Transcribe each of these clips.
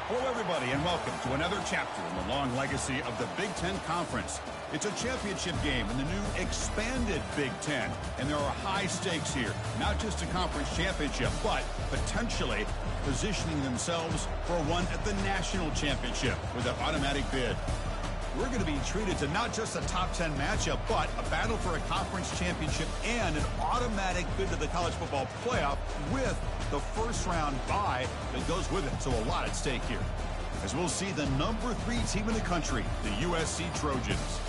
Hello, everybody, and welcome to another chapter in the long legacy of the Big Ten Conference. It's a championship game in the new expanded Big Ten, and there are high stakes here. Not just a conference championship, but potentially positioning themselves for a run at the national championship with an automatic bid. We're going to be treated to not just a top 10 matchup, but a battle for a conference championship and an automatic bid to the college football playoff with the first round bye that goes with it. So a lot at stake here. As we'll see the number 3 team in the country, the USC Trojans,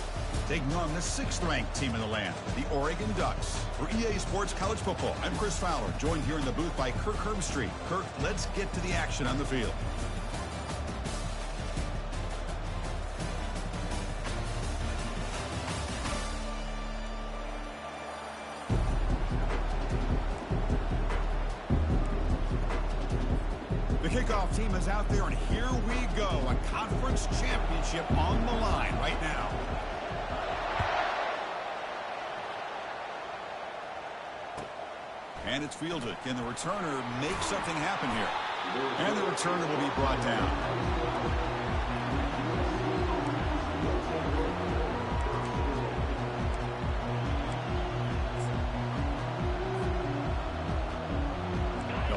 taking on the 6th ranked team in the land, the Oregon Ducks. For EA Sports College Football, I'm Chris Fowler, joined here in the booth by Kirk Herbstreit. Kirk, let's get to the action on the field. The kickoff team is out there, and here we go. A conference championship on the line right now. And it's fielded. Can the returner make something happen here? And the returner will be brought down.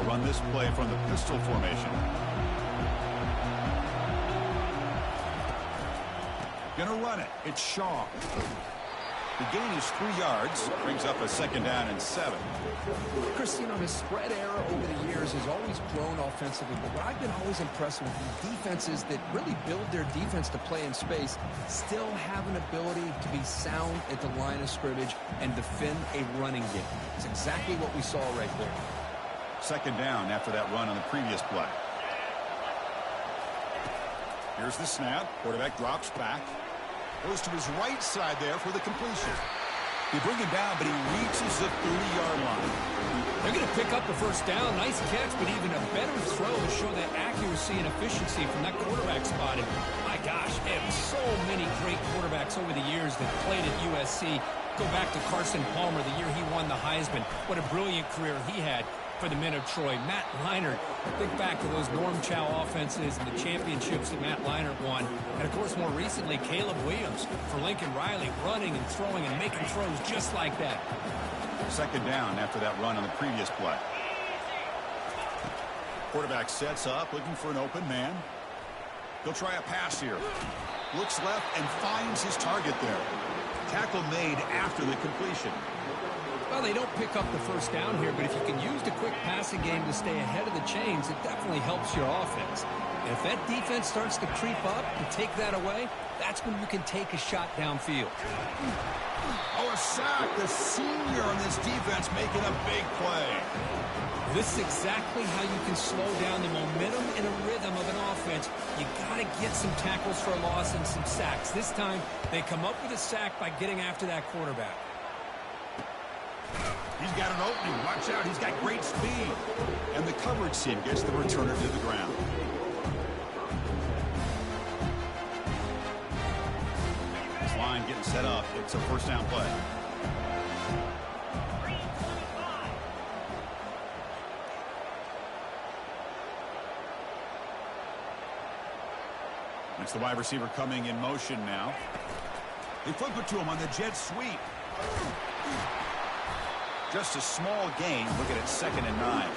Run this play from the pistol formation. Gonna run it. It's Shaw. The gain is 3 yards. Brings up a 2nd down and 7. Chris, you know, the spread era over the years has always grown offensively, but what I've been always impressed with the defenses that really build their defense to play in space still have an ability to be sound at the line of scrimmage and defend a running game. It's exactly what we saw right there. 2nd down after that run on the previous play. Here's the snap. Quarterback drops back. Goes to his right side there for the completion. They bring him down, but he reaches the 30-yard line. They're going to pick up the first down. Nice catch, but even a better throw to show that accuracy and efficiency from that quarterback spot. And my gosh, they have so many great quarterbacks over the years that played at USC. Go back to Carson Palmer, the year he won the Heisman. What a brilliant career he had for the men of Troy. Matt Leinart, think back to those Norm Chow offenses and the championships that Matt Leinart won. And, of course, more recently, Caleb Williams for Lincoln Riley, running and throwing and making throws just like that. 2nd down after that run on the previous play. Quarterback sets up, looking for an open man. He'll try a pass here. Looks left and finds his target there. Tackle made after the completion. Well, they don't pick up the first down here, but if you can use the quick passing game to stay ahead of the chains, it definitely helps your offense. And if that defense starts to creep up and take that away, that's when you can take a shot downfield. Oh, a sack. The senior on this defense making a big play. This is exactly how you can slow down the momentum and a rhythm of an offense. You got to get some tackles for a loss and some sacks. This time, they come up with a sack by getting after that quarterback. He's got an opening. Watch out. He's got great speed. And the coverage team gets the returner to the ground. This line getting set up. It's a first down play. It's the wide receiver coming in motion now. They flip it to him on the jet sweep. Just a small gain. Look at it, 2nd and 9.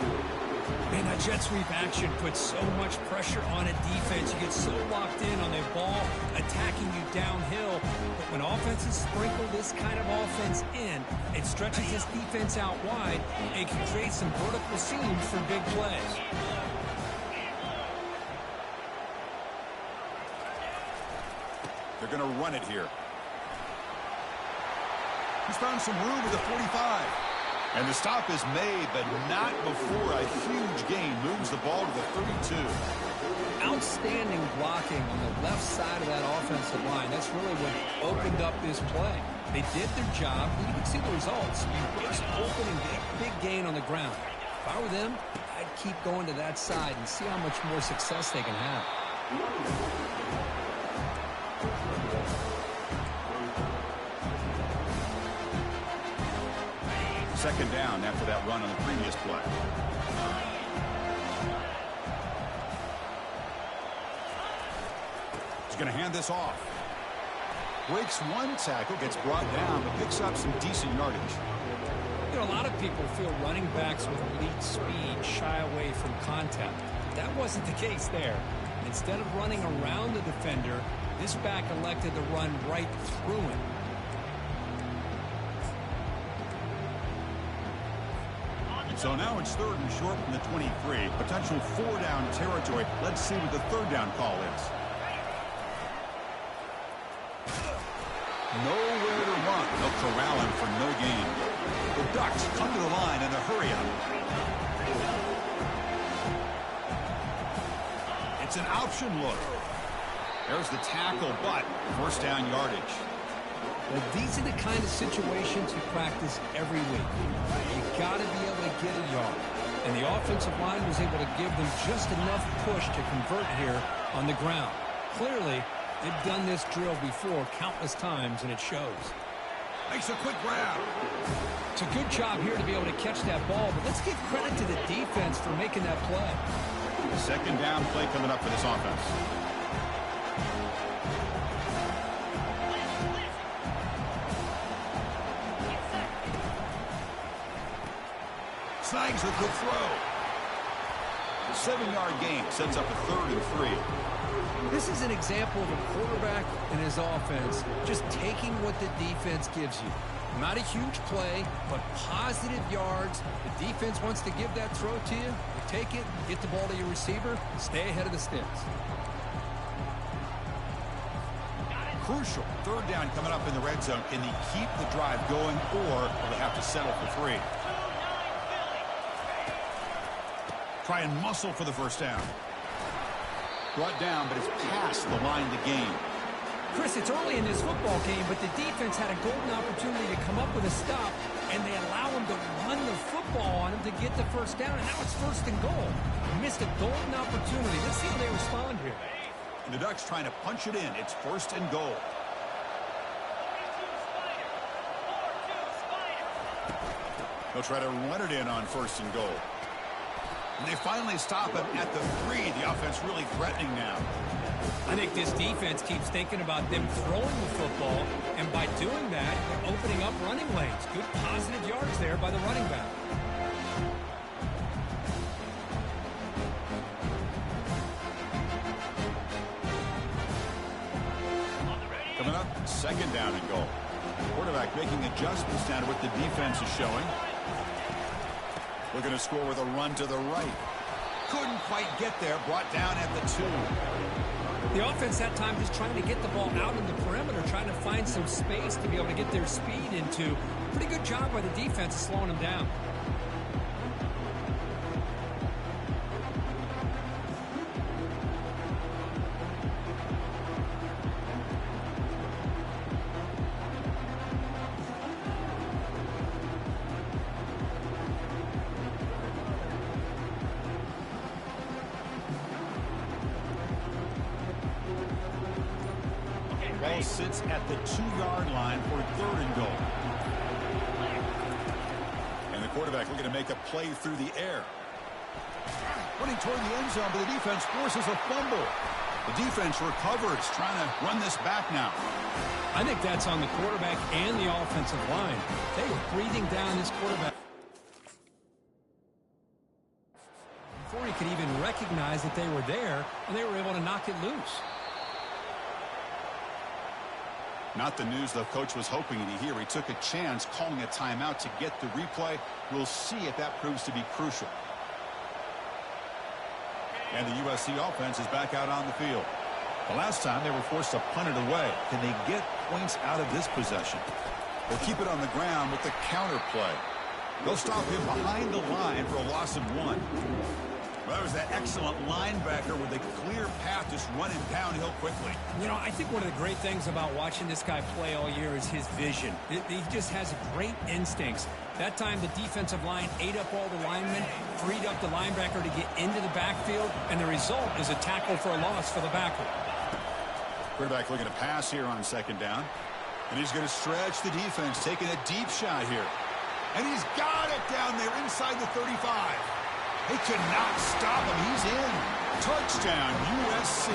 Man, that jet sweep action puts so much pressure on a defense. You get so locked in on their ball attacking you downhill. But when offenses sprinkle this kind of offense in, it stretches this defense out wide and can create some vertical seams for big plays. They're going to run it here. He's found some room with the 45. And the stop is made, but not before a huge gain moves the ball to the 32. Outstanding blocking on the left side of that offensive line. That's really what opened up this play. They did their job. You can see the results. First open and big gain on the ground. If I were them, I'd keep going to that side and see how much more success they can have. 2nd down after that run on the previous play. He's going to hand this off. Breaks one tackle, gets brought down, but picks up some decent yardage. You know, a lot of people feel running backs with elite speed shy away from contact. That wasn't the case there. Instead of running around the defender, this back elected to run right through him. So now it's 3rd and short from the 23. Potential 4-down territory. Let's see what the 3rd down call is. Nowhere to run. They'll corral him for no gain. The Ducks come to the line in a hurry-up. It's an option look. There's the tackle, but 1st down yardage. Well, these are the kind of situations you practice every week. You got to be able to get a yard. And the offensive line was able to give them just enough push to convert here on the ground. Clearly, they've done this drill before countless times, and it shows. Makes a quick grab. It's a good job here to be able to catch that ball, but let's give credit to the defense for making that play. 2nd down play coming up for this offense. Snags with the throw. 7-yard gain sets up a 3rd and 3. This is an example of a quarterback and his offense just taking what the defense gives you. Not a huge play, but positive yards. The defense wants to give that throw to you. You take it, get the ball to your receiver, stay ahead of the sticks. Crucial 3rd down coming up in the red zone. Can they keep the drive going, or will they have to settle for 3? Try and muscle for the 1st down. Brought down, but it's past the line to gain. Chris, it's early in this football game, but the defense had a golden opportunity to come up with a stop, and they allow him to run the football on him to get the 1st down, and now it's 1st and goal. Missed a golden opportunity. Let's see how they respond here. And the Ducks trying to punch it in. It's 1st and goal. They'll try to run it in on 1st and goal. And they finally stop him at the 3. The offense really threatening now. I think this defense keeps thinking about them throwing the football, and by doing that, they're opening up running lanes. Good positive yards there by the running back. Coming up, 2nd down and goal. Quarterback making adjustments down to what the defense is showing. Looking to score with a run to the right. Couldn't quite get there. Brought down at the 2. The offense that time just trying to get the ball out in the perimeter, trying to find some space to be able to get their speed into. Pretty good job by the defense of slowing them down. Ball sits at the 2-yard line for 3rd and goal. And the quarterback looking to make a play through the air. Running toward the end zone, but the defense forces a fumble. The defense recovers, trying to run this back now. I think that's on the quarterback and the offensive line. They were breathing down this quarterback before he could even recognize that they were there, and they were able to knock it loose. Not the news the coach was hoping to hear. He took a chance calling a timeout to get the replay. We'll see if that proves to be crucial. And the USC offense is back out on the field. The last time they were forced to punt it away. Can they get points out of this possession? They'll keep it on the ground with the counter play. They'll stop him behind the line for a loss of 1. Well, that was that excellent linebacker with a clear path just running downhill quickly. You know, I think one of the great things about watching this guy play all year is his vision. He just has great instincts. That time, the defensive line ate up all the linemen, freed up the linebacker to get into the backfield, and the result is a tackle for a loss for the backer. Quarterback looking to pass here on 2nd down. And he's going to stretch the defense, taking a deep shot here. And he's got it down there inside the 35. They could not stop him. He's in. Touchdown, USC.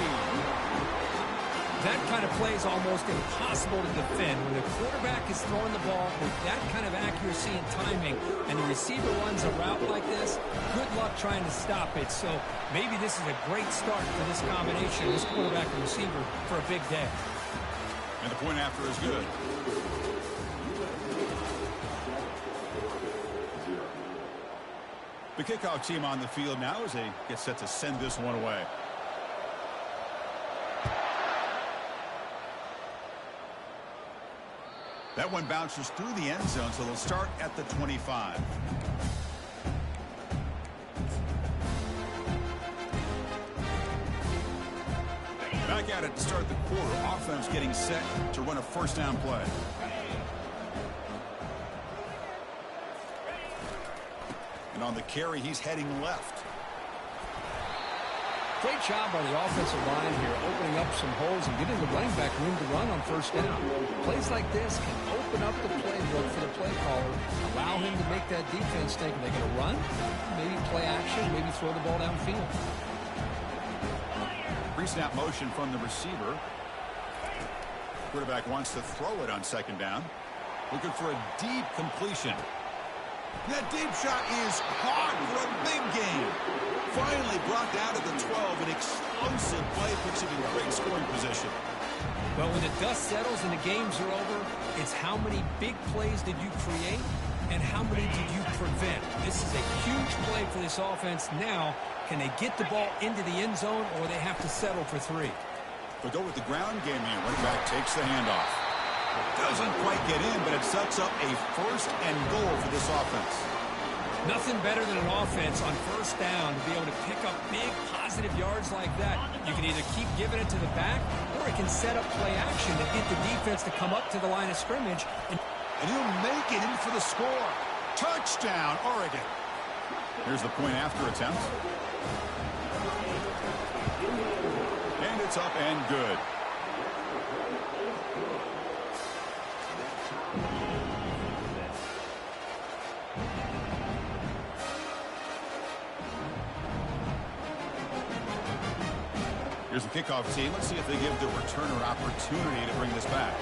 That kind of play is almost impossible to defend. When the quarterback is throwing the ball with that kind of accuracy and timing, and the receiver runs a route like this, good luck trying to stop it. So maybe this is a great start for this combination, this quarterback and receiver, for a big day. And the point after is good. The kickoff team on the field now as they get set to send this one away. That one bounces through the end zone, so they'll start at the 25. Back at it to start the quarter. Offense getting set to run a first down play. And on the carry, he's heading left. Great job by the offensive line here, opening up some holes and giving the running back room to run on first down. Plays like this can open up the playbook for the play caller, allow him to make that defense think, are they going to run? Maybe play action, maybe throw the ball downfield. Pre-snap motion from the receiver. Quarterback wants to throw it on second down. Looking for a deep completion. That deep shot is caught for a big gain. Finally brought down to the 12. An explosive play puts him in great scoring position. Well, when the dust settles and the games are over, it's how many big plays did you create and how many did you prevent. This is a huge play for this offense. Now, can they get the ball into the end zone or they have to settle for 3? They'll go with the ground game here. Running back takes the handoff. Doesn't quite get in, but it sets up a first and goal for this offense. Nothing better than an offense on first down to be able to pick up big positive yards like that. You can either keep giving it to the back or it can set up play action to get the defense to come up to the line of scrimmage. And he'll make it in for the score. Touchdown, Oregon. Here's the point after attempt. And it's up and good. Here's the kickoff team. Let's see if they give the returner opportunity to bring this back.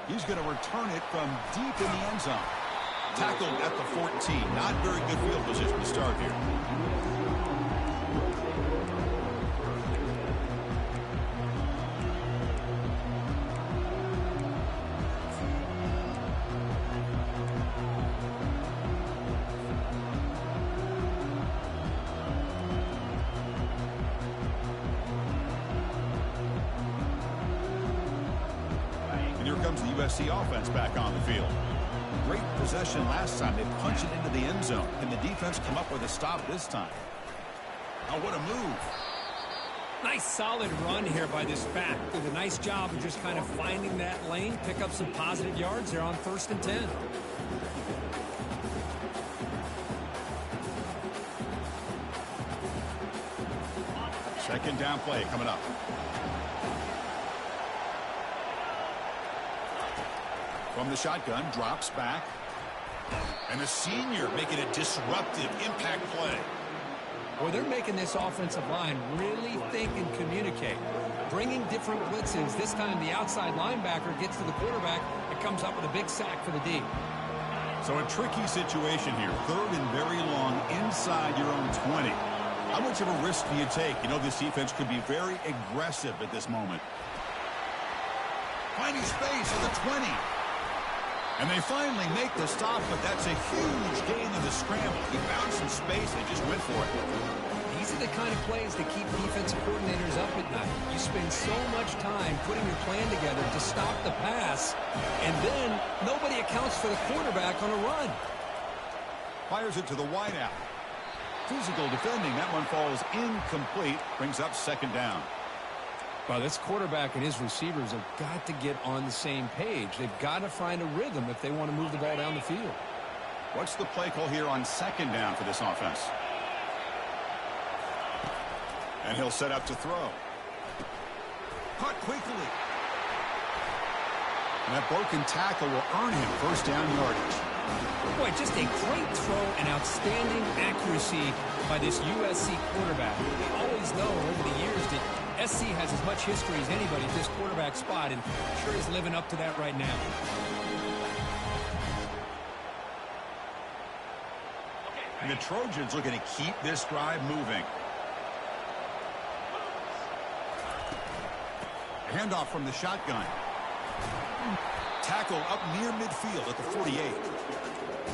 He's going to return it from deep in the end zone. Tackled at the 14. Not very good field position to start here. Comes the USC offense back on the field. Great possession last time. They punch it into the end zone. Can the defense come up with a stop this time? Oh, what a move. Nice solid run here by this back. Did a nice job of just kind of finding that lane, pick up some positive yards there on 1st and 10. Second down play coming up. From the shotgun, drops back. And a senior making a disruptive impact play. Well, they're making this offensive line really think and communicate. Bringing different blitzes. This time the outside linebacker gets to the quarterback and comes up with a big sack for the D. So a tricky situation here. 3rd and very long inside your own 20. How much of a risk do you take? You know this defense could be very aggressive at this moment. Finding space at the 20. And they finally make the stop, but that's a huge gain in the scramble. He found some space and just went for it. These are the kind of plays that keep defensive coordinators up at night. You spend so much time putting your plan together to stop the pass, and then nobody accounts for the quarterback on a run. Fires it to the wideout. Physical defending. That one falls incomplete. Brings up second down. Well, this quarterback and his receivers have got to get on the same page. They've got to find a rhythm if they want to move the ball down the field. What's the play call here on second down for this offense? And he'll set up to throw. Caught quickly. And that broken tackle will earn him first down yardage. Boy, just a great throw and outstanding accuracy by this USC quarterback. We always know over the years that SC has as much history as anybody at this quarterback spot, and sure is living up to that right now. And the Trojans looking to keep this drive moving. Handoff from the shotgun. Tackle up near midfield at the 48.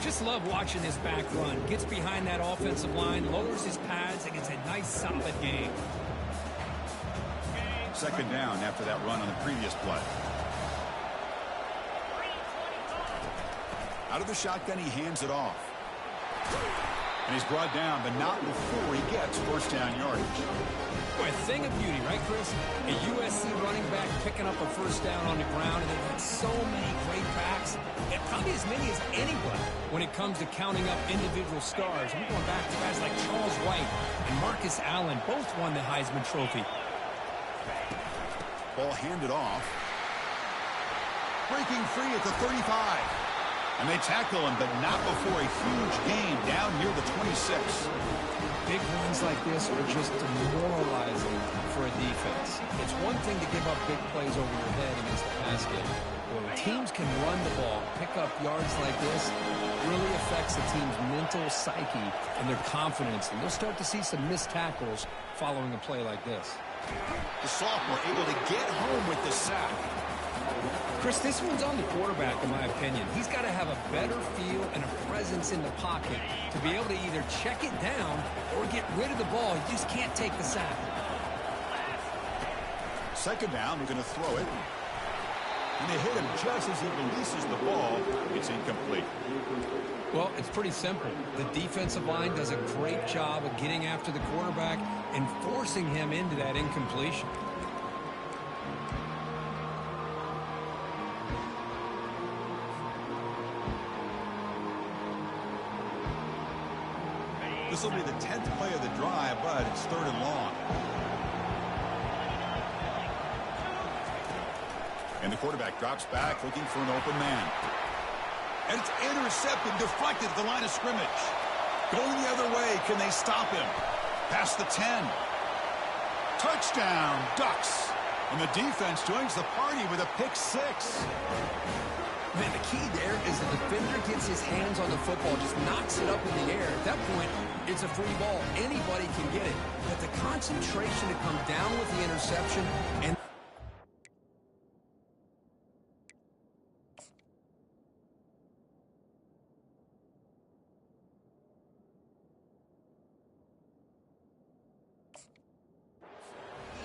Just love watching this back run. Gets behind that offensive line, lowers his pads, and gets a nice, solid game. Second down after that run on the previous play. Out of the shotgun, he hands it off. And he's brought down, but not before he gets first down yardage. Boy, a thing of beauty, right, Chris? A USC running back picking up a first down on the ground, and they've had so many great backs, and probably as many as anybody when it comes to counting up individual stars. We're going back to guys like Charles White and Marcus Allen. Both won the Heisman Trophy. Ball handed off. Breaking free at the 35. And they tackle him, but not before a huge gain down near the 26. Big runs like this are just demoralizing for a defense. It's one thing to give up big plays over your head against the pass game. When teams can run the ball, pick up yards like this, it really affects the team's mental psyche and their confidence. And they'll start to see some missed tackles following a play like this. The sophomore able to get home with the sack. Chris, this one's on the quarterback, in my opinion. He's got to have a better feel and a presence in the pocket to be able to either check it down or get rid of the ball. He just can't take the sack. Second down, we're going to throw it. And they hit him just as he releases the ball. It's incomplete. Well, it's pretty simple. The defensive line does a great job of getting after the quarterback and forcing him into that incompletion. This will be the 10th play of the drive, but it's third and long. And the quarterback drops back, looking for an open man. And it's intercepted, deflected at the line of scrimmage. Going the other way, can they stop him? Past the 10. Touchdown, Ducks. And the defense joins the party with a pick six. Man, the key there is the defender gets his hands on the football, just knocks it up in the air. At that point, it's a free ball. Anybody can get it. But the concentration to come down with the interception and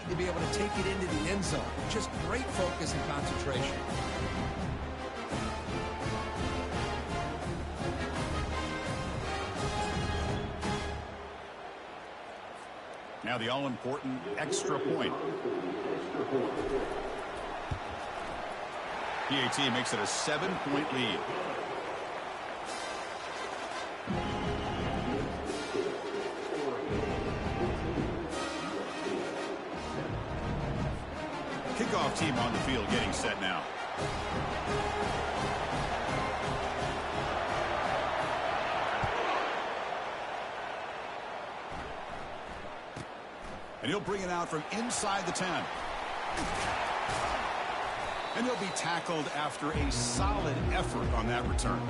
to be able to take it into the end zone. Just great focus and concentration. Now the all-important extra point. PAT makes it a 7-point lead. Kickoff team on the field getting set now. And he'll bring it out from inside the 10. And he'll be tackled after a solid effort on that return.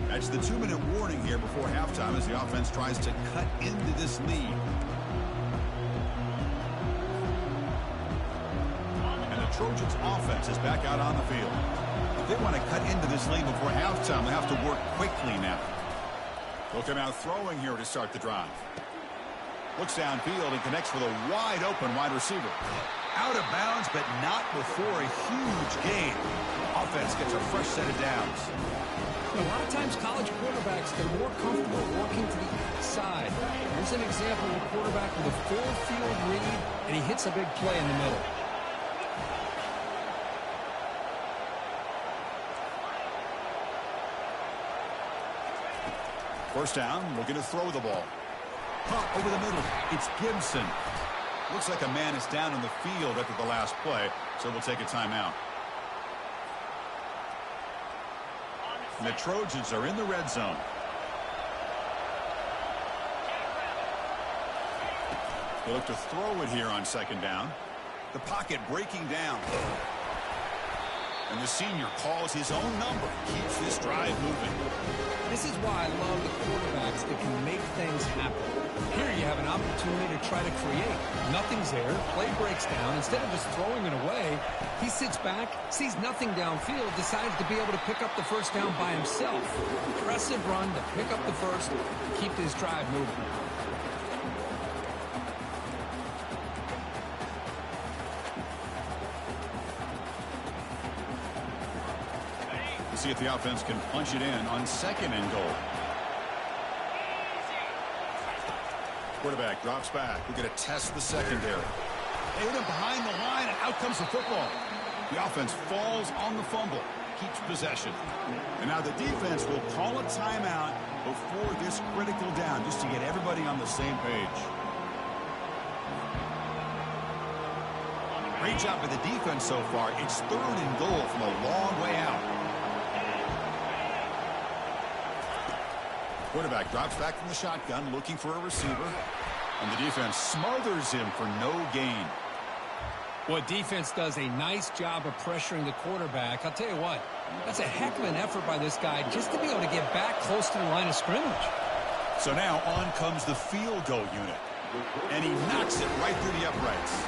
That's the 2-minute warning here before halftime as the offense tries to cut into this lead. And the Trojans offense is back out on the field. If they want to cut into this lead before halftime, they have to work quickly now. They'll come out throwing here to start the drive. Looks downfield and connects with a wide-open wide receiver. Out of bounds, but not before a huge gain. Offense gets a fresh set of downs. A lot of times college quarterbacks, they're more comfortable working to the outside. Here's an example of a quarterback with a full field read, and he hits a big play in the middle. First down, looking to throw the ball. Pop over the middle. It's Gibson. Looks like a man is down in the field after the last play, so we'll take a timeout. And the Trojans are in the red zone. They look to throw it here on second down. The pocket breaking down. And the senior calls his own number. Keeps this drive moving. This is why I love the quarterbacks that can make things happen. Here you have an opportunity to try to create. Nothing's there. Play breaks down. Instead of just throwing it away, he sits back, sees nothing downfield, decides to be able to pick up the first down by himself. Impressive run to pick up the first, keep this drive moving. See if the offense can punch it in on second and goal. Quarterback drops back. We're going to test the secondary. They hit him behind the line, and out comes the football. The offense falls on the fumble, keeps possession. And now the defense will call a timeout before this critical down, just to get everybody on the same page. Great job by the defense so far. It's third and goal from a long way out. Quarterback drops back from the shotgun, looking for a receiver. And the defense smothers him for no gain. Well, defense does a nice job of pressuring the quarterback. I'll tell you what, that's a heck of an effort by this guy just to be able to get back close to the line of scrimmage. So now on comes the field goal unit. And he knocks it right through the uprights.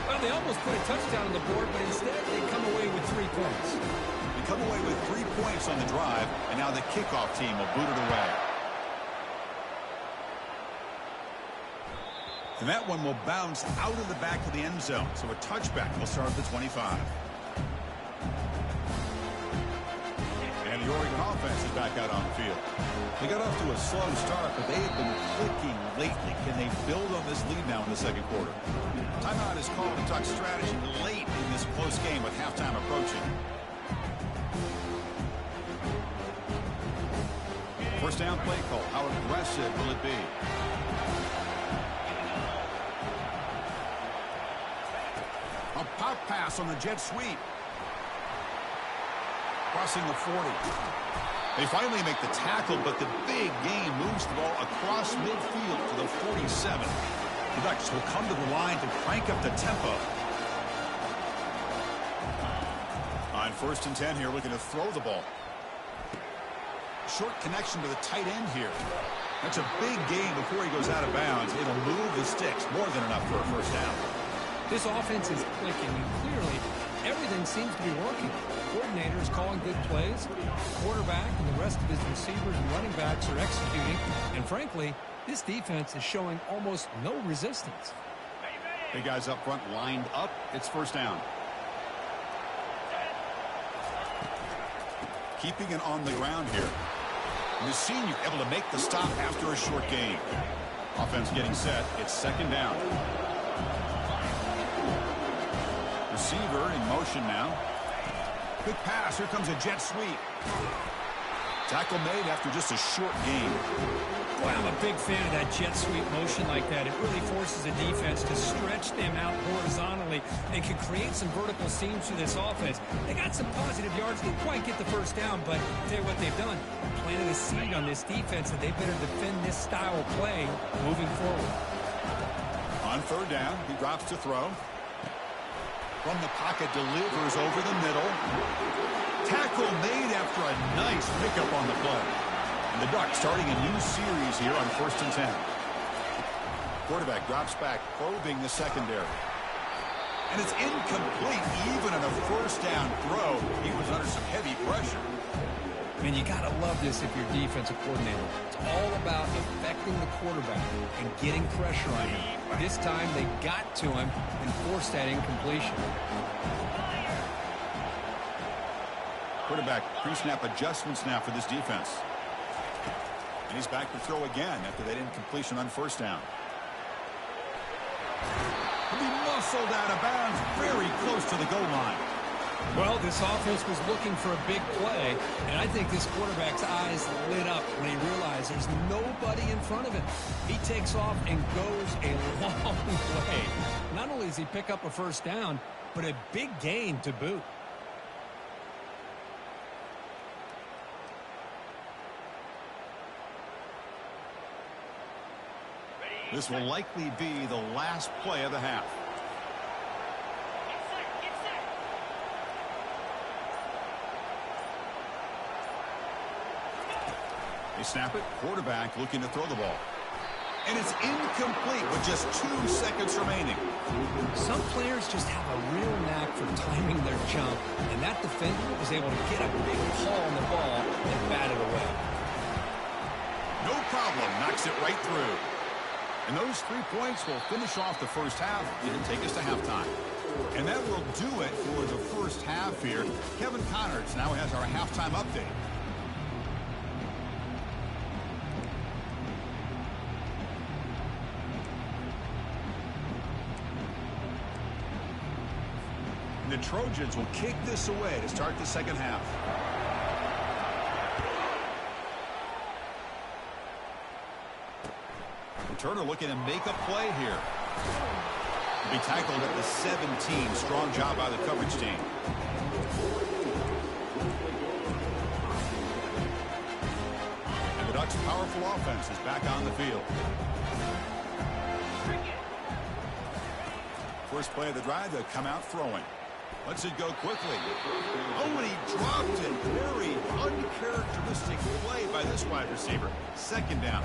Well, they almost put a touchdown on the board, but instead they come away with 3 points. Come away with 3 points on the drive, and now the kickoff team will boot it away. And that one will bounce out of the back of the end zone, so a touchback will start at the 25. And the Oregon offense is back out on the field. They got off to a slow start, but they have been clicking lately. Can they build on this lead now in the second quarter? Timeout is called to talk strategy late in this close game with halftime approaching. First down play call. How aggressive will it be? A pop pass on the jet sweep. Crossing the 40. They finally make the tackle, but the big gain moves the ball across midfield to the 47. The Ducks will come to the line to crank up the tempo. On first and 10 here, looking to throw the ball. Short connection to the tight end here. That's a big gain before he goes out of bounds. It'll move the sticks. More than enough for a first down. This offense is clicking, and clearly everything seems to be working. The coordinator is calling good plays. The quarterback and the rest of his receivers and running backs are executing. And frankly, this defense is showing almost no resistance. Big guys up front lined up. It's first down. Keeping it on the ground here. And the senior able to make the stop after a short gain. Offense getting set. It's second down. Receiver in motion now. Quick pass. Here comes a jet sweep. Tackle made after just a short gain. Boy, I'm a big fan of that jet sweep motion like that. It really forces a defense to stretch them out horizontally and can create some vertical seams through this offense. They got some positive yards. Didn't quite get the first down, but I'll tell you what they've done. Planted a seed on this defense that they better defend this style of play moving forward. On third down, he drops to throw. From the pocket, delivers over the middle. Tackle made after a nice pickup on the play. And the Ducks starting a new series here on first and 10. Quarterback drops back, probing the secondary. And it's incomplete, even on a first down throw. He was under some heavy pressure. Man, you got to love this if you're defensive coordinator. It's all about affecting the quarterback and getting pressure on him. This time they got to him and forced that incompletion. Quarterback pre-snap adjustments now for this defense. And he's back to throw again after that incompletion on first down. He'll be muscled out of bounds very close to the goal line. Well, this offense was looking for a big play, and I think this quarterback's eyes lit up when he realized there's nobody in front of him. He takes off and goes a long way. Not only does he pick up a first down, but a big gain to boot. This will likely be the last play of the half. They snap it. Quarterback looking to throw the ball. And it's incomplete with just 2 seconds remaining. Some players just have a real knack for timing their jump, and that defender was able to get a big paw on the ball and bat it away. No problem. Knocks it right through. And those 3 points will finish off the first half and take us to halftime. And that will do it for the first half here. Kevin Connors now has our halftime update. The Trojans will kick this away to start the second half. Turner looking to make a play here. To be tackled at the 17. Strong job by the coverage team. And the Ducks' powerful offense is back on the field. First play of the drive, they'll come out throwing. Lets it go quickly. Oh, and he dropped it. Very uncharacteristic play by this wide receiver. Second down.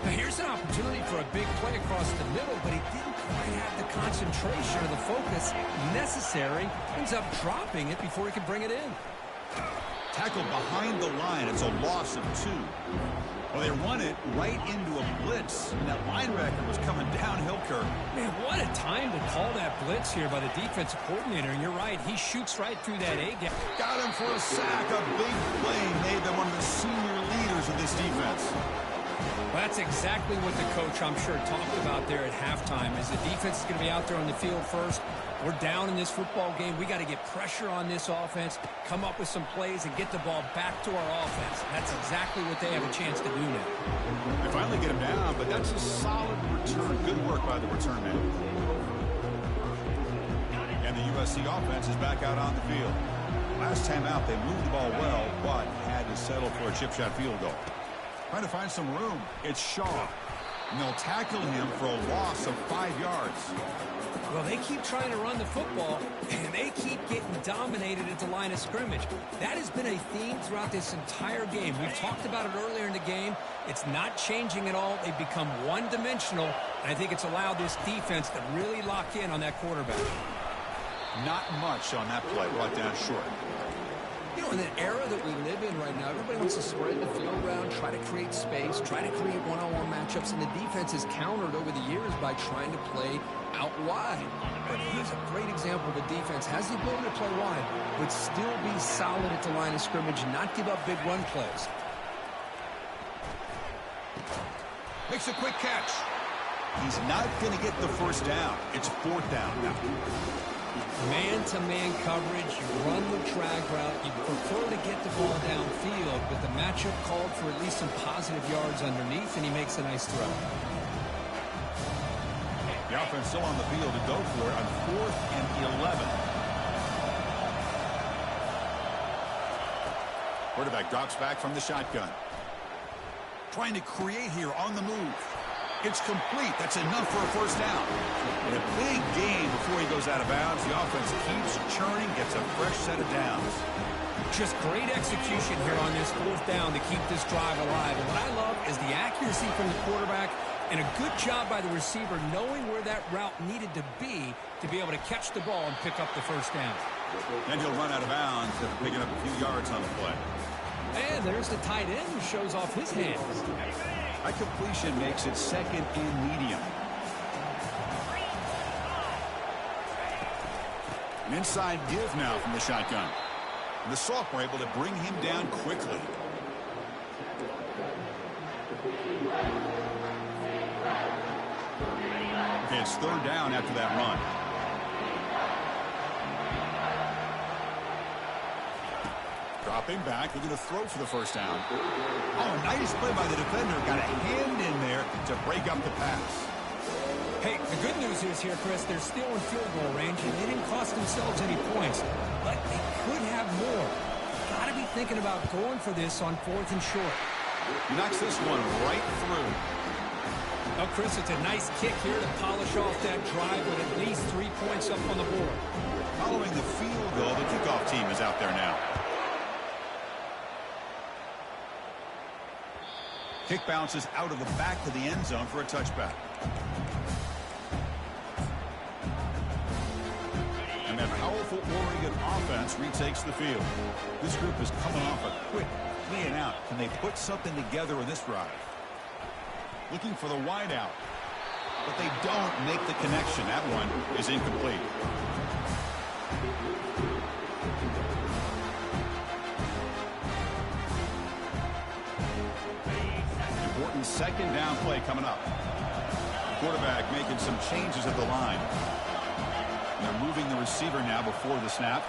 Now here's an opportunity for a big play across the middle, but he didn't quite have the concentration or the focus necessary. Ends up dropping it before he could bring it in. Tackled behind the line. It's a loss of 2. Well, they run it right into a blitz, and that linebacker was coming downhill curve. Man, what a time to call that blitz here by the defensive coordinator. And you're right, he shoots right through that A-gap. Got him for a sack. A big play made them one of the senior leaders of this defense. Well, that's exactly what the coach, I'm sure, talked about there at halftime. As the defense is going to be out there on the field first, we're down in this football game. We got to get pressure on this offense, come up with some plays, and get the ball back to our offense. That's exactly what they have a chance to do now. They finally get him down, but that's a solid return. Good work by the return man. And the USC offense is back out on the field. Last time out, they moved the ball well, but had to settle for a chip shot field goal. Trying to find some room. It's Shaw. And they'll tackle him for a loss of 5 yards. Well, they keep trying to run the football, and they keep getting dominated at the line of scrimmage. That has been a theme throughout this entire game. We've talked about it earlier in the game. It's not changing at all. They've become one-dimensional, and I think it's allowed this defense to really lock in on that quarterback. Not much on that play. Brought down short. You know, in the era that we live in right now, everybody wants to spread the field around, try to create space, try to create one-on-one matchups, and the defense has countered over the years by trying to play out wide. But here's a great example of a defense has the ability to play wide, but still be solid at the line of scrimmage and not give up big run plays. Makes a quick catch. He's not going to get the first down. It's 4th down now. Man-to-man coverage, you run the drag route, you prefer to get the ball downfield, but the matchup called for at least some positive yards underneath, and he makes a nice throw. The offense still on the field to go for it on 4th and 11. Quarterback drops back from the shotgun. Trying to create here on the move. It's complete. That's enough for a first down. In a big game before he goes out of bounds, the offense keeps churning, gets a fresh set of downs. Just great execution here on this 4th down to keep this drive alive. And what I love is the accuracy from the quarterback and a good job by the receiver knowing where that route needed to be able to catch the ball and pick up the first down. Then he'll run out of bounds after picking up a few yards on the play. And there's the tight end who shows off his hands. That completion makes it 2nd and medium. An inside give now from the shotgun. And the sophomore able to bring him down quickly. Okay, it's 3rd down after that run. Dropping back, looking to throw for the first down. Oh, nice play by the defender. Got a hand in there to break up the pass. Hey, the good news is here, Chris, they're still in field goal range, and they didn't cost themselves any points. But they could have more. Got to be thinking about going for this on 4th and short. He knocks this one right through. Well, Chris, it's a nice kick here to polish off that drive with at least 3 points up on the board. Following the field goal, the kickoff team is out there now. Kick bounces out of the back of the end zone for a touchback. And that powerful Oregon offense retakes the field. This group is coming off a quick 3 and out. Can they put something together in this drive? Looking for the wide out. But they don't make the connection. That one is incomplete. Important second down play coming up. The quarterback making some changes at the line. And they're moving the receiver now before the snap.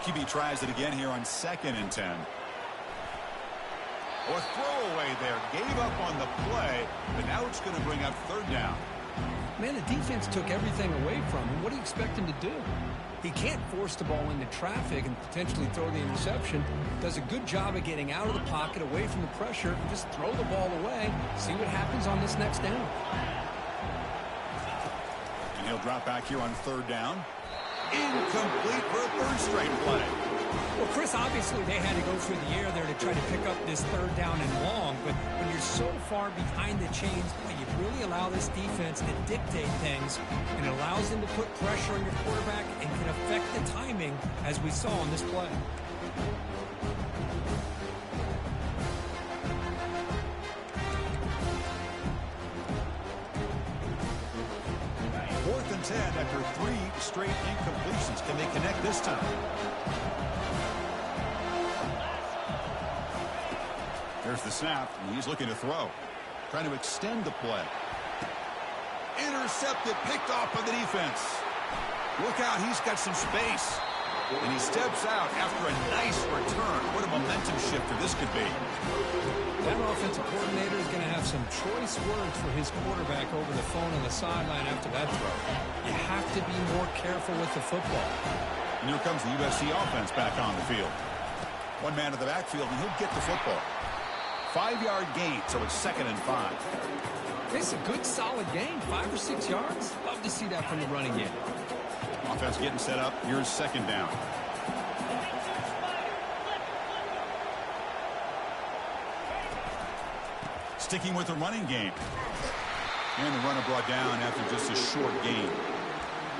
QB tries it again here on 2nd and 10. Or throwaway there. Gave up on the play, but now it's going to bring up 3rd down. Man, the defense took everything away from him. What do you expect him to do? He can't force the ball into traffic and potentially throw the interception. Does a good job of getting out of the pocket, away from the pressure, and just throw the ball away. See what happens on this next down. And he'll drop back here on 3rd down. Incomplete for a 3rd straight play. Well, Chris, obviously they had to go through the air there to try to pick up this 3rd down and long, but when you're so far behind the chains, boy, you really allow this defense to dictate things, and it allows them to put pressure on your quarterback and can affect the timing, as we saw on this play. 4th and 10 after 3 straight incompletions. Can they connect this time? There's the snap, and he's looking to throw. Trying to extend the play. Intercepted, picked off by the defense. Look out, he's got some space. And he steps out after a nice return. What a momentum shifter this could be. That offensive coordinator is going to have some choice words for his quarterback over the phone on the sideline after that throw. You have to be more careful with the football. And here comes the USC offense back on the field. One man to the backfield, and he'll get the football. 5-yard gain, so it's 2nd and 5. It's a good, solid gain. 5 or 6 yards. Love to see that from the running game. Offense getting set up. Here's 2nd down. Sticking with the running game. And the runner brought down after just a short gain.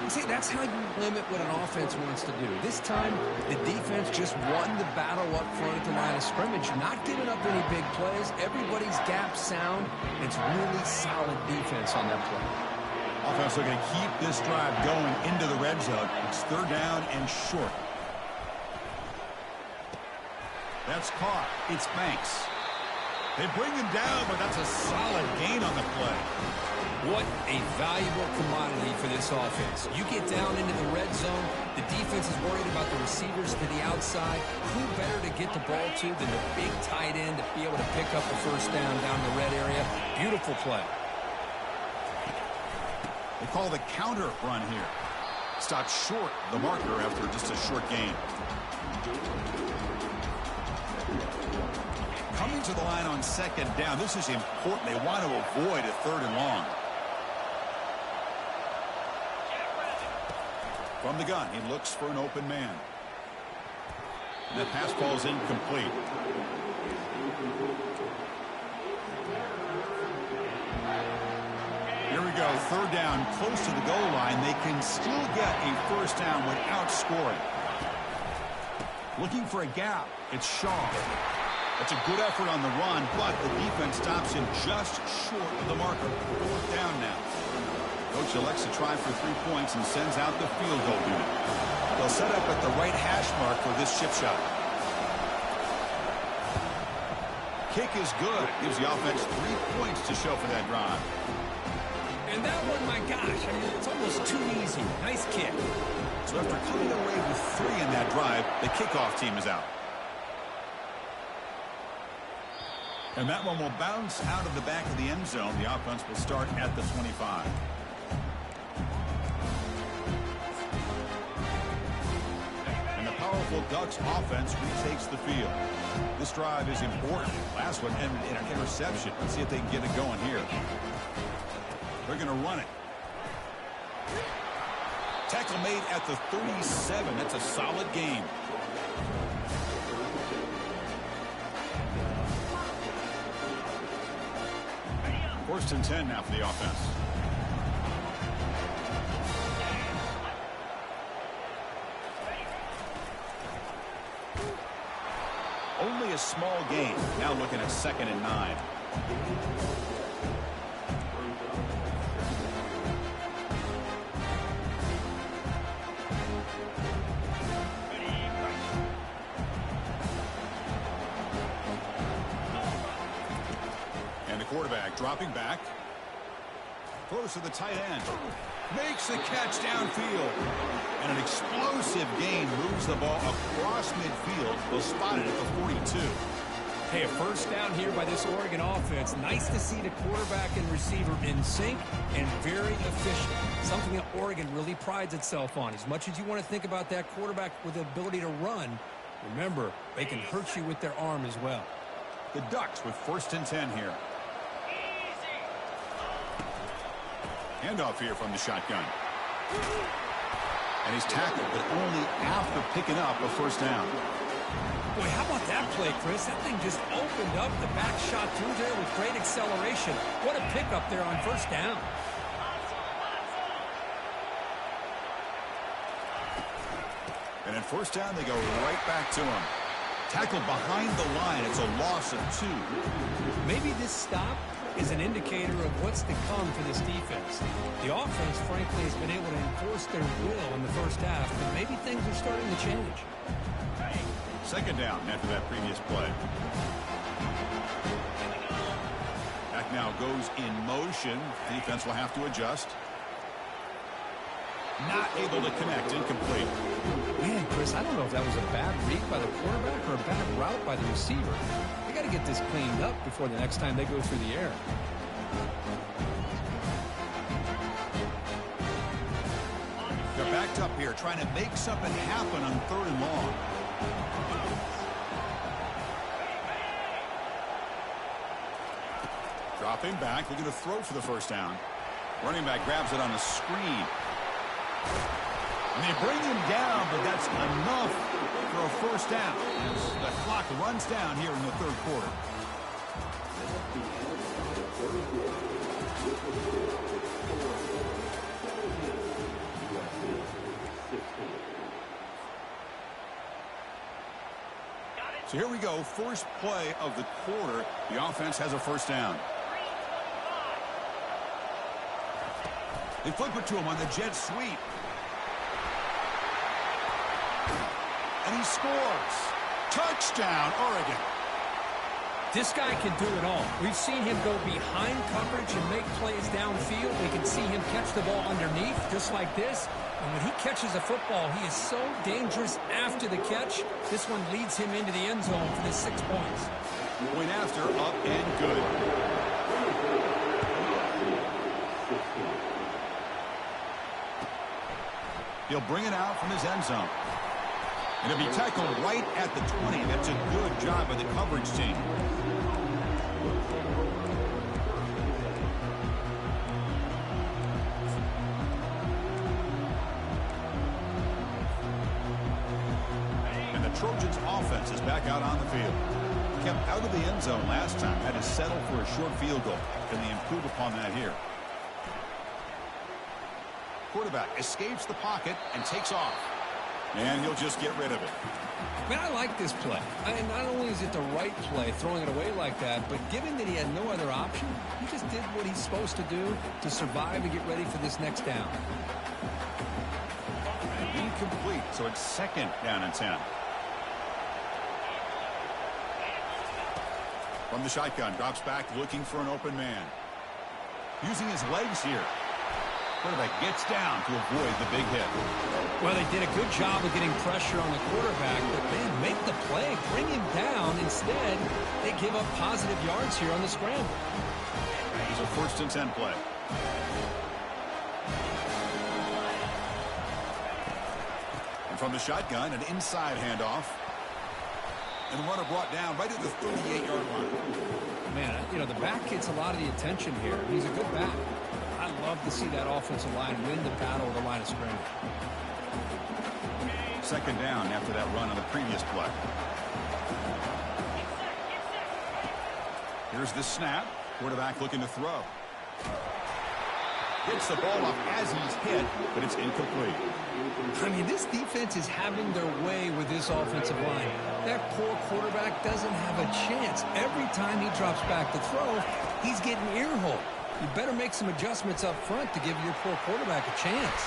See, that's how you limit what an offense wants to do. This time, the defense just won the battle up front at the line of scrimmage, not giving up any big plays. Everybody's gap sound. It's really solid defense on that play. Offense looking to keep this drive going into the red zone. It's 3rd down and short. That's caught. It's Banks. They bring him down, but that's a solid gain on the play. What a valuable commodity for this offense. You get down into the red zone, the defense is worried about the receivers to the outside. Who better to get the ball to than the big tight end to be able to pick up the 1st down the red area? Beautiful play. They call the counter run here. Stopped short the marker after just a short gain. Coming to the line on 2nd down. This is important. They want to avoid a 3rd and long. From the gun, he looks for an open man. And that pass ball is incomplete. Here we go, 3rd down, close to the goal line. They can still get a 1st down without scoring. Looking for a gap. It's Shaw. That's a good effort on the run, but the defense stops him just short of the marker. 4th down now. Coach elects to try for 3 points and sends out the field goal unit. They'll set up at the right hash mark for this chip shot. Kick is good. Gives the offense 3 points to show for that drive. And that one, my gosh, I mean, it's almost too easy. Nice kick. So after coming away with 3 in that drive, the kickoff team is out. And that one will bounce out of the back of the end zone. The offense will start at the 25. And the powerful Ducks offense retakes the field. This drive is important. Last one ended in an interception. Let's see if they can get it going here. They're going to run it. Tackle made at the 37. That's a solid game. First and 10 now for the offense. Only a small gain. Now looking at 2nd and 9. And the quarterback dropping back. Throws to the tight end. Makes the catch downfield. And an explosive gain moves the ball across midfield. They'll spot it at the 42. Hey, a first down here by this Oregon offense. Nice to see the quarterback and receiver in sync and very efficient. Something that Oregon really prides itself on. As much as you want to think about that quarterback with the ability to run, remember, they can hurt you with their arm as well. The Ducks with 1st and 10 here. Handoff here from the shotgun. And he's tackled, but only after picking up a first down. Boy, how about that play, Chris? That thing just opened up. The back shot through there with great acceleration. What a pickup there on first down. And at first down, they go right back to him. Tackled behind the line. It's a loss of 2. Maybe this stop is an indicator of what's to come for this defense. The offense, frankly, has been able to enforce their will in the first half, but maybe things are starting to change. 2nd down after that previous play. Back now goes in motion. Defense will have to adjust. Not able to connect. Incomplete. Man, Chris, I don't know if that was a bad read by the quarterback or a bad route by the receiver. They got to get this cleaned up before the next time they go through the air. They're backed up here, trying to make something happen on 3rd and long. Dropping back, looking to throw for the first down. Running back grabs it on a screen. And they bring him down, but that's enough for a first down as the clock runs down here in the 3rd quarter. So here we go, first play of the quarter. The offense has a first down. They flip it to him on the jet sweep. And he scores. Touchdown, Oregon. This guy can do it all. We've seen him go behind coverage and make plays downfield. We can see him catch the ball underneath just like this. And when he catches a football, he is so dangerous after the catch. This one leads him into the end zone for the 6 points. Point after, up and good. He'll bring it out from his end zone. And he'll be tackled right at the 20. That's a good job by the coverage team. And the Trojans' offense is back out on the field. Kept out of the end zone last time. Had to settle for a short field goal. Can they improve upon that here? Quarterback escapes the pocket and takes off. And he'll just get rid of it. Man, I like this play. Not only is it the right play, throwing it away like that, but given that he had no other option, he just did what he's supposed to do to survive and get ready for this next down. Incomplete, so it's 2nd down and 10. From the shotgun, drops back looking for an open man. Using his legs here. Quarterback gets down to avoid the big hit. Well, they did a good job of getting pressure on the quarterback, but man, make the play, bring him down. Instead, they give up positive yards here on the scramble. It's a 1st and 10 play. And from the shotgun, an inside handoff. And the runner brought down right at the 38-yard line. Man, you know, the back gets a lot of the attention here. He's a good back. I love to see that offensive line win the battle of the line of scrimmage. Second down after that run on the previous play. Here's the snap. Quarterback looking to throw. Gets the ball off as he's hit, but it's incomplete. I mean, this defense is having their way with this offensive line. That poor quarterback doesn't have a chance. Every time he drops back to throw, he's getting ear-hole. You better make some adjustments up front to give your poor quarterback a chance.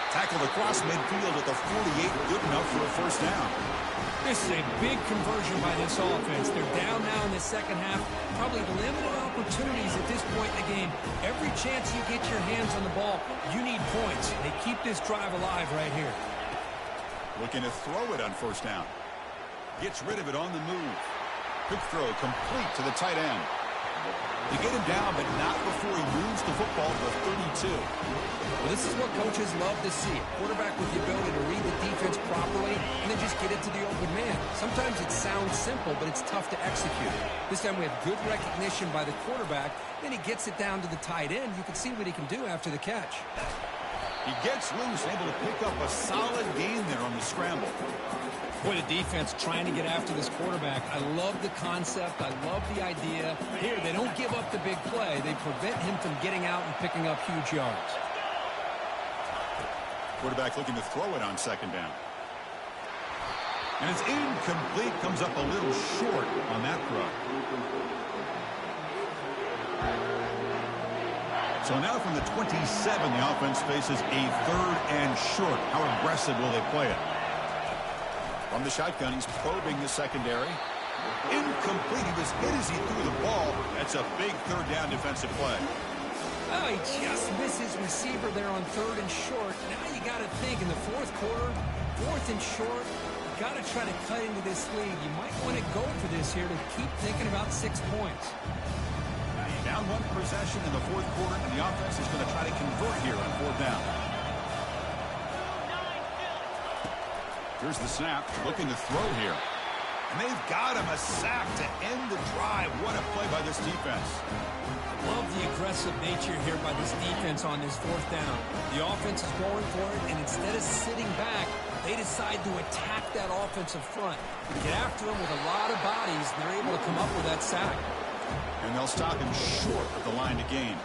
Tackled across midfield at the 48, good enough for a first down. This is a big conversion by this offense. They're down now in the second half. Probably limited opportunities at this point in the game. Every chance you get your hands on the ball, you need points. They keep this drive alive right here. Looking to throw it on first down. Gets rid of it on the move. Quick throw complete to the tight end. They get him down, but not before he moves the football to the 32. Well, this is what coaches love to see. A quarterback with the ability to read the defense properly and then just get it to the open man. Sometimes it sounds simple, but it's tough to execute. This time we have good recognition by the quarterback. Then he gets it down to the tight end. You can see what he can do after the catch. He gets loose, able to pick up a solid gain there on the scramble. Boy, the defense trying to get after this quarterback. I love the concept. I love the idea. Here, they don't give up the big play. They prevent him from getting out and picking up huge yards. Quarterback looking to throw it on second down. And it's incomplete. Comes up a little short on that throw. So now from the 27, the offense faces a third and short. How aggressive will they play it? From the shotgun, he's probing the secondary. Incomplete. He was hit as he threw the ball. That's a big third down defensive play. Oh, he just misses receiver there on third and short. Now you got to think in the fourth quarter, fourth and short, you got to try to cut into this lead. You might want to go for this here to keep thinking about 6 points. Down one possession in the fourth quarter, and the offense is going to try to convert here on fourth down. Here's the snap, looking to throw here. And they've got him a sack to end the drive. What a play by this defense. Love the aggressive nature here by this defense on this fourth down. The offense is going for it, and instead of sitting back, they decide to attack that offensive front. Get after them with a lot of bodies, and they're able to come up with that sack. And they'll stop him short of the line to gain.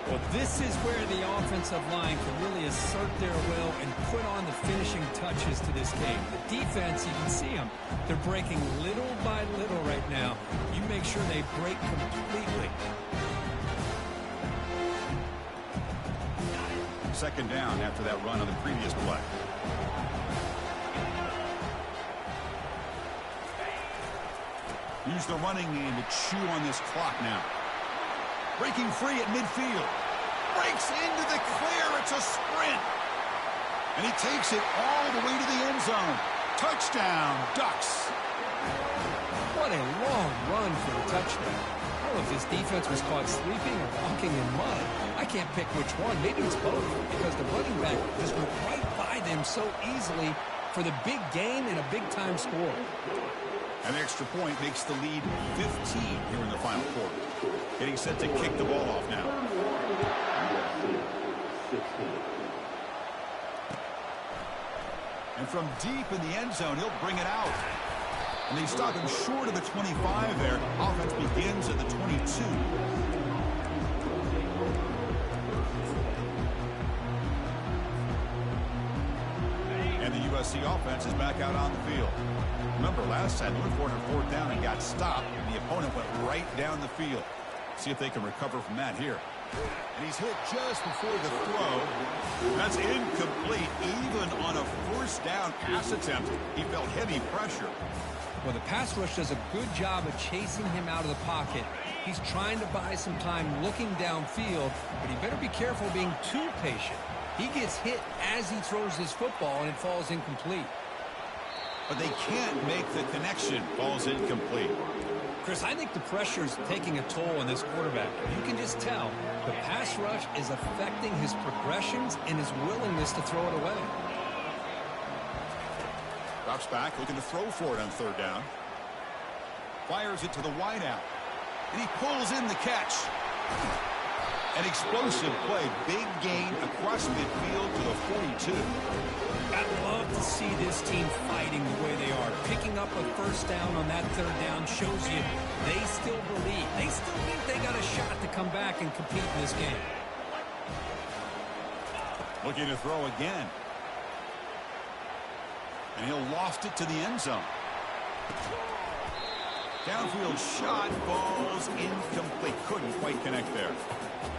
Well, this is where the offensive line can really assert their will and put on the finishing touches to this game. The defense, you can see them. They're breaking little by little right now. You make sure they break completely. Second down after that run on the previous play. Use the running game to chew on this clock now. Breaking free at midfield. Breaks into the clear. It's a sprint. And he takes it all the way to the end zone. Touchdown, Ducks. What a long run for the touchdown. I don't know if this defense was caught sleeping or walking in mud. I can't pick which one. Maybe it's both, because the running back just went right by them so easily for the big gain and a big-time score. An extra point makes the lead 15 here in the final quarter. Getting set to kick the ball off now. And from deep in the end zone, he'll bring it out. And they stop him short of the 25 there. Offense begins at the 22. And the USC offense is back out on the field. Remember, last time they went for it on fourth down and got stopped, and the opponent went right down the field. See if they can recover from that here. And he's hit just before the throw. That's incomplete. Even on a first down pass attempt, he felt heavy pressure. Well, the pass rush does a good job of chasing him out of the pocket. He's trying to buy some time looking downfield, but he better be careful being too patient. He gets hit as he throws this football, and it falls incomplete. But they can't make the connection. Falls incomplete. Chris, I think the pressure is taking a toll on this quarterback. You can just tell the pass rush is affecting his progressions and his willingness to throw it away. Drops back, looking to throw for it on third down. Fires it to the wideout. And he pulls in the catch. An explosive play. Big gain across midfield to the 42. I'd love to see this team fighting the way they are. Picking up a first down on that third down shows you they still believe. They still think they got a shot to come back and compete in this game. Looking to throw again. And he'll loft it to the end zone. Downfield shot falls incomplete. Couldn't quite connect there.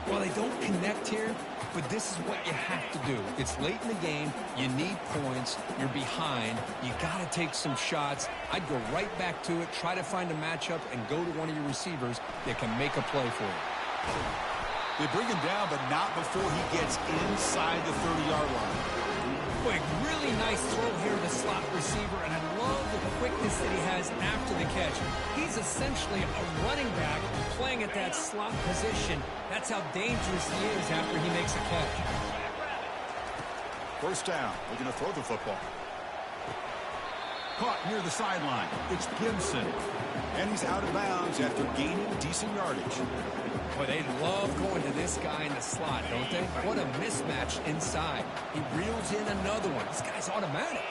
Well, they don't connect here, but this is what you have to do. It's late in the game. You need points. You're behind. You got to take some shots. I'd go right back to it, try to find a matchup, and go to one of your receivers that can make a play for you. They bring him down, but not before he gets inside the 30-yard line. Quick, really nice throw here to the slot receiver, and I love the quickness that he has after the catch. He's essentially a running back playing at that slot position. That's how dangerous he is after he makes a catch. First down, looking to throw the football. Caught near the sideline. It's Gibson. And he's out of bounds after gaining decent yardage. Boy, they love going to this guy in the slot, don't they? What a mismatch inside. He reels in another one. This guy's automatic.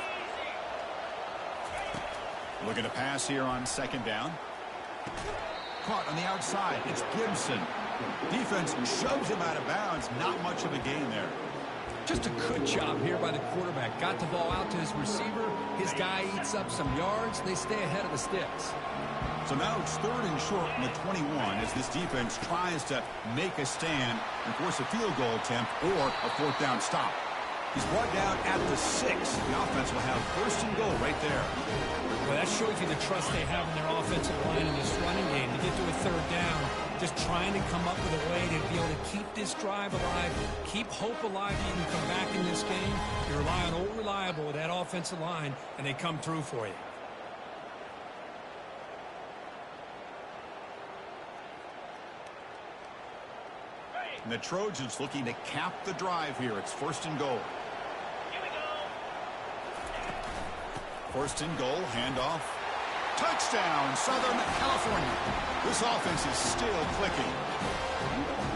Looking to pass here on second down. Caught on the outside. It's Gibson. Defense shoves him out of bounds. Not much of a gain there. Just a good job here by the quarterback. Got the ball out to his receiver. His guy eats up some yards. They stay ahead of the sticks. So now it's third and short in the 21 as this defense tries to make a stand and force a field goal attempt or a fourth down stop. He's brought down at the 6. The offense will have first and goal right there. Well, that shows you the trust they have in their offensive line in this running game to get to a third down. Just trying to come up with a way to be able to keep this drive alive, keep hope alive that you can come back in this game. You rely on Old Reliable with that offensive line, and they come through for you. And the Trojans looking to cap the drive here. It's first and goal. First and goal, handoff. Touchdown, Southern California. This offense is still clicking.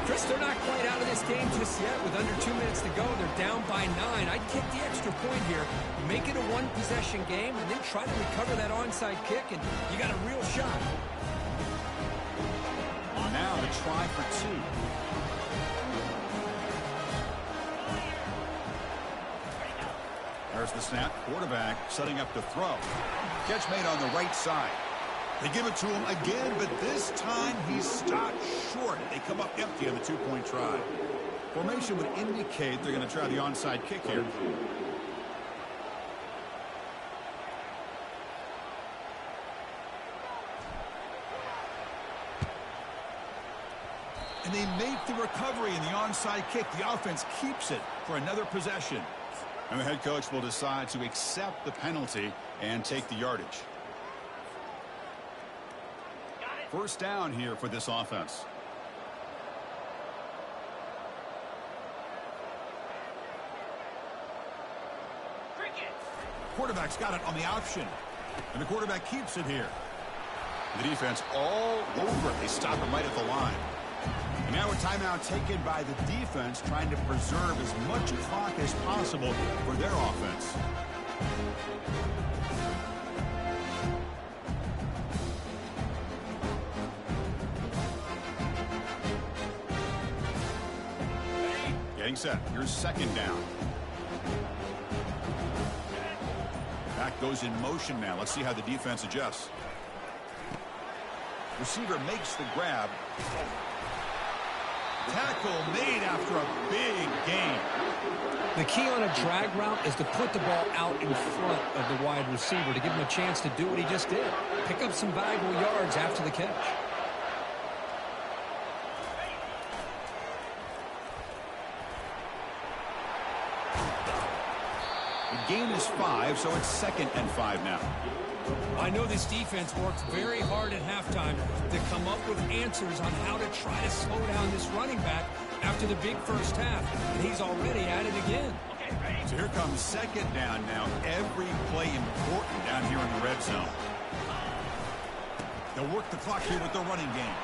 Chris, they're not quite out of this game just yet. With under 2 minutes to go, they're down by 9. I'd kick the extra point here. Make it a one-possession game, and then try to recover that onside kick, and you got a real shot. Now to try for 2. There's the snap. Quarterback setting up to throw. Catch made on the right side. They give it to him again, but this time he's stopped short. They come up empty on the 2-point try. Formation would indicate they're going to try the onside kick here. And they make the recovery in the onside kick. The offense keeps it for another possession. And the head coach will decide to accept the penalty and take the yardage. First down here for this offense. Quarterback's got it on the option. And the quarterback keeps it here. The defense all over it. They stop it right at the line. And now a timeout taken by the defense, trying to preserve as much clock as possible for their offense. Getting set. Here's second down. Back goes in motion now. Let's see how the defense adjusts. Receiver makes the grab. Tackle made after a big gain. The key on a drag route is to put the ball out in front of the wide receiver to give him a chance to do what he just did. Pick up some valuable yards after the catch. The gain is 5, so it's 2nd and 5 now. I know this defense worked very hard at halftime to come up with answers on how to try to slow down this running back after the big first half, and he's already at it again. So here comes second down now. Every play important down here in the red zone. They'll work the clock here with the running game.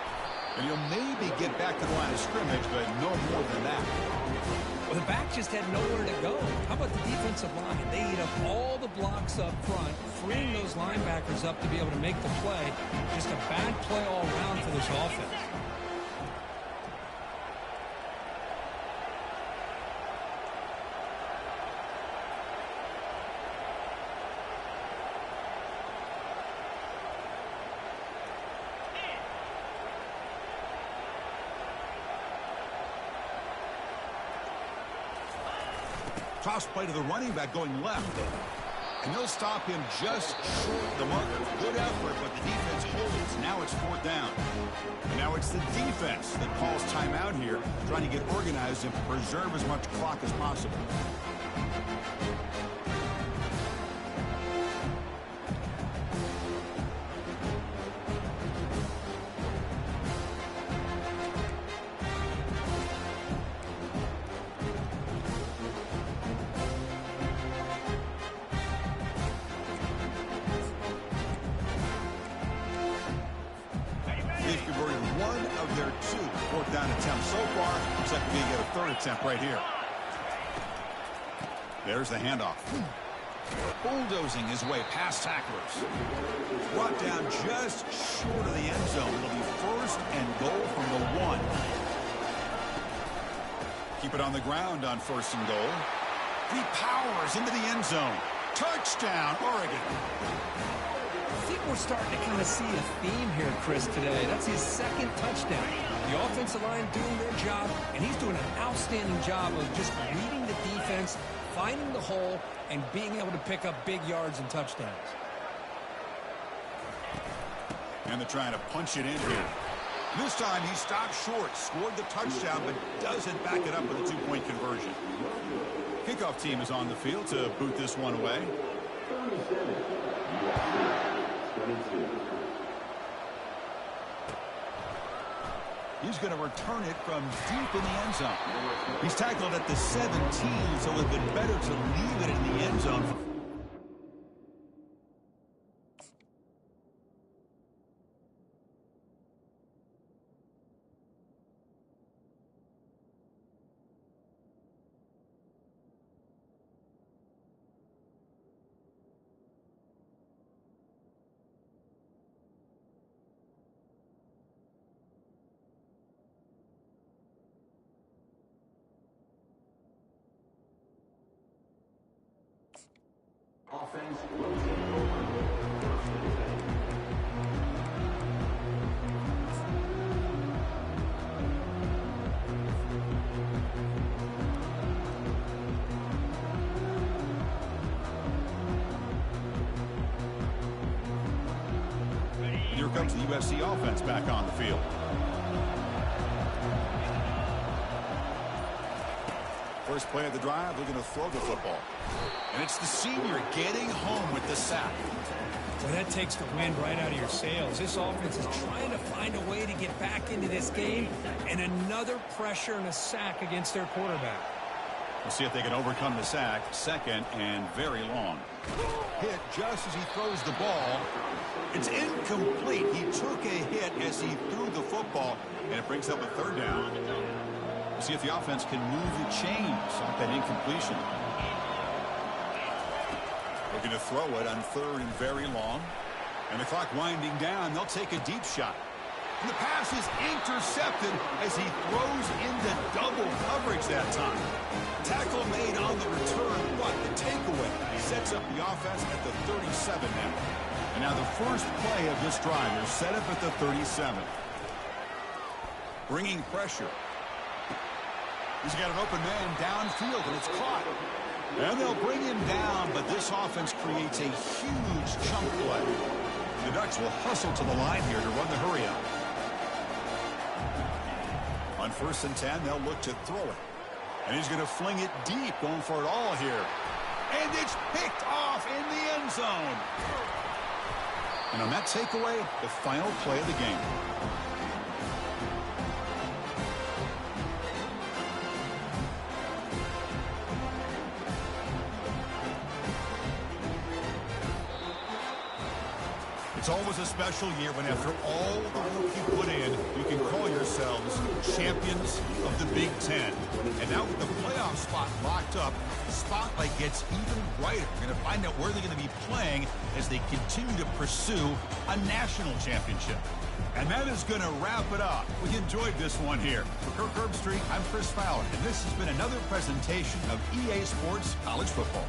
And he'll maybe get back to the line of scrimmage, but no more than that. Well, the back just had nowhere to go. How about the defensive line? They eat up all the blocks up front, freeing those linebackers up to be able to make the play. Just a bad play all around for this offense. Toss play to the running back going left. And they'll stop him just short of the marker. Good effort, but the defense holds. Now it's 4th down. And now it's the defense that calls timeout here, trying to get organized and preserve as much clock as possible. They've converted one of their 2 4th down attempts so far. Looks like we get a 3rd attempt right here. There's the handoff. Bulldozing his way past tacklers. Brought down just short of the end zone. It'll be 1st and goal from the 1. Keep it on the ground on 1st and goal. He powers into the end zone. Touchdown, Oregon. I think we're starting to kind of see a theme here, Chris, today. That's his 2nd touchdown. The offensive line doing their job, and he's doing an outstanding job of just reading the defense, finding the hole, and being able to pick up big yards and touchdowns. And they're trying to punch it in here. This time he stopped short, scored the touchdown, but doesn't back it up with a 2-point conversion. Kickoff team is on the field to boot this one away. He's going to return it from deep in the end zone. He's tackled at the 17, so it would have been better to leave it in the end zone. Offense. Here comes the USC offense back on the field. First play of the drive, they're going to throw the football. And it's the senior getting home with the sack. Well, that takes the wind right out of your sails. This offense is trying to find a way to get back into this game, and another pressure and a sack against their quarterback. We'll see if they can overcome the sack. 2nd and very long. Hit just as he throws the ball. It's incomplete. He took a hit as he threw the football, and it brings up a 3rd down. We'll see if the offense can move the chains off that incompletion. We're going to throw it on 3rd and very long. And the clock winding down, they'll take a deep shot. And the pass is intercepted as he throws into double coverage that time. Tackle made on the return, but the takeaway sets up the offense at the 37 now. And now the first play of this drive is set up at the 37. Bringing pressure. He's got an open man downfield, and it's caught. And they'll bring him down, but this offense creates a huge chunk play. The Ducks will hustle to the line here to run the hurry up. On 1st and 10, they'll look to throw it. And he's going to fling it deep, going for it all here. And it's picked off in the end zone. And on that takeaway, the final play of the game. It's always a special year when after all the work you put in, you can call yourselves champions of the Big Ten. And now with the playoff spot locked up, the spotlight gets even brighter. We're going to find out where they're going to be playing as they continue to pursue a national championship. And that is going to wrap it up. We enjoyed this one here. For Kirk Herbstreit, I'm Chris Fowler, and this has been another presentation of EA Sports College Football.